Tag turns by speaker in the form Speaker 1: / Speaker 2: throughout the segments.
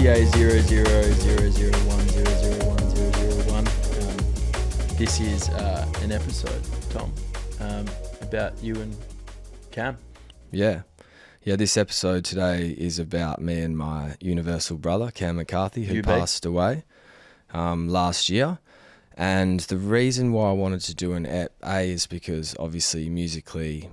Speaker 1: PTA0001001001001. This is an episode, Tom, about you and Cam.
Speaker 2: Yeah, this episode today is about me and my universal brother, Cam McCarthy, who passed away last year. And the reason why I wanted to do an A is because obviously musically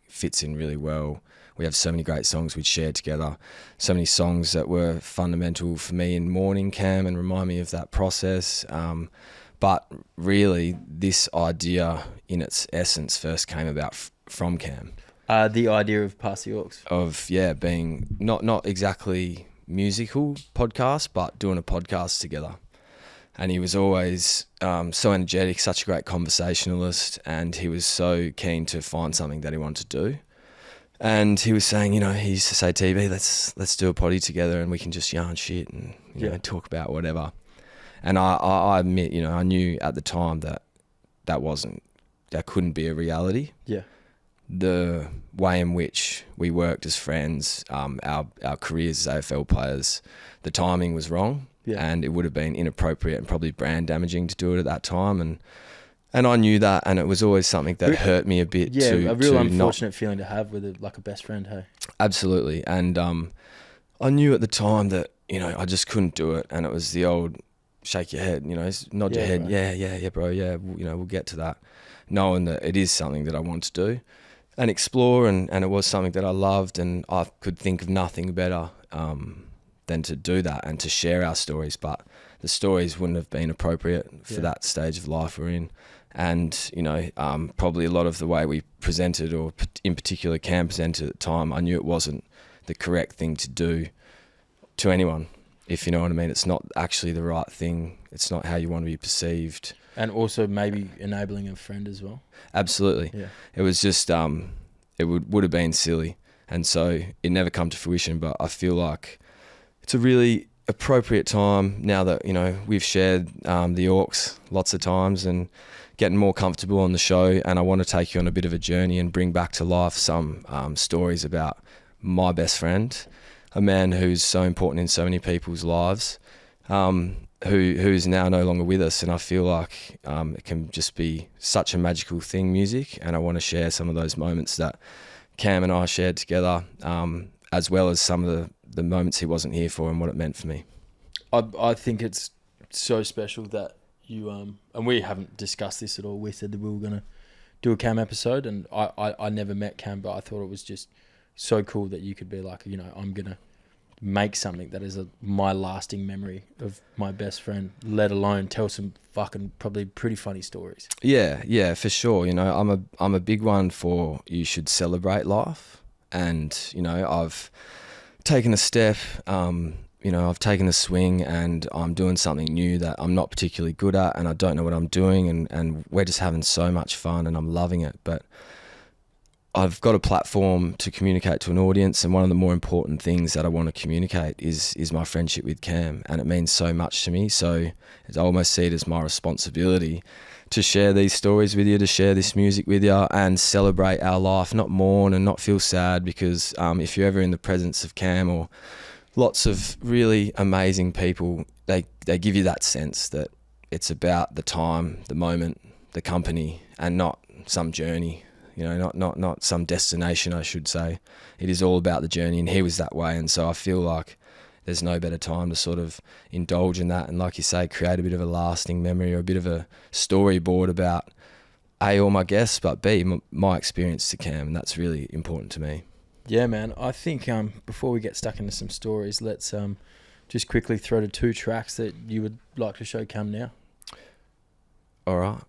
Speaker 2: fits in really well. We have so many great songs we'd shared together, so many songs that were fundamental for me in mourning Cam and remind me of that process. But really, this idea in its essence first came about from Cam.
Speaker 1: The idea of Pass the Aux.
Speaker 2: Of, being not exactly musical podcast, but doing a podcast together. And he was always so energetic, such a great conversationalist, and he was so keen to find something that he wanted to do. And he was saying, he used to say, TB, let's do a potty together and we can just yarn shit and you know, talk about whatever. And I admit, I knew at the time that couldn't be a reality.
Speaker 1: Yeah.
Speaker 2: The way in which we worked as friends, our careers as AFL players, the timing was wrong. Yeah. And it would have been inappropriate and probably brand damaging to do it at that time. And I knew that, and it was always something that hurt me a bit.
Speaker 1: Yeah, a real unfortunate feeling to have with a best friend, hey?
Speaker 2: Absolutely. And I knew at the time that, I just couldn't do it. And it was the old shake your head, nod your head. Bro. Yeah, bro. Yeah, we'll get to that. Knowing that it is something that I want to do and explore, and it was something that I loved, and I could think of nothing better than to do that and to share our stories. But the stories wouldn't have been appropriate for that stage of life we're in. And, probably a lot of the way we presented, or in particular Cam presented at the time, I knew it wasn't the correct thing to do to anyone, if you know what I mean. It's not actually the right thing. It's not how you want to be perceived. And
Speaker 1: also maybe enabling a friend as well.
Speaker 2: Absolutely. Yeah. It was just, it would have been silly. And so it never come to fruition, but I feel like it's a really appropriate time now that, we've shared the Aux lots of times and getting more comfortable on the show, and I want to take you on a bit of a journey and bring back to life some stories about my best friend, a man who's so important in so many people's lives, who's now no longer with us. And I feel like it can just be such a magical thing, music, and I want to share some of those moments that Cam and I shared together, as well as some of the moments he wasn't here for and what it meant for me.
Speaker 1: I think it's so special that you and we haven't discussed this at all. We said that we were going to do a Cam episode, and I never met Cam, but I thought it was just so cool that you could be like, I'm going to make something that is my lasting memory of my best friend, let alone tell some fucking probably pretty funny stories.
Speaker 2: Yeah, for sure. I'm a big one for you should celebrate life, and I've taken a step. I've taken a swing and I'm doing something new that I'm not particularly good at, and I don't know what I'm doing, and we're just having so much fun and I'm loving it. But I've got a platform to communicate to an audience, and one of the more important things that I want to communicate is my friendship with Cam, and it means so much to me. So I almost see it as my responsibility to share these stories with you, to share this music with you, and celebrate our life, not mourn and not feel sad, because if you're ever in the presence of Cam or lots of really amazing people, they give you that sense that it's about the time, the moment, the company, and not some journey, not some destination, I should say. It is all about the journey, and he was that way. And so I feel like there's no better time to sort of indulge in that and, like you say, create a bit of a lasting memory or a bit of a storyboard about A, all my guests, but B, my experience to Cam, and that's really important to me.
Speaker 1: Yeah, man. I think before we get stuck into some stories, let's just quickly throw to 2 tracks that you would like to show Cam now.
Speaker 2: All right.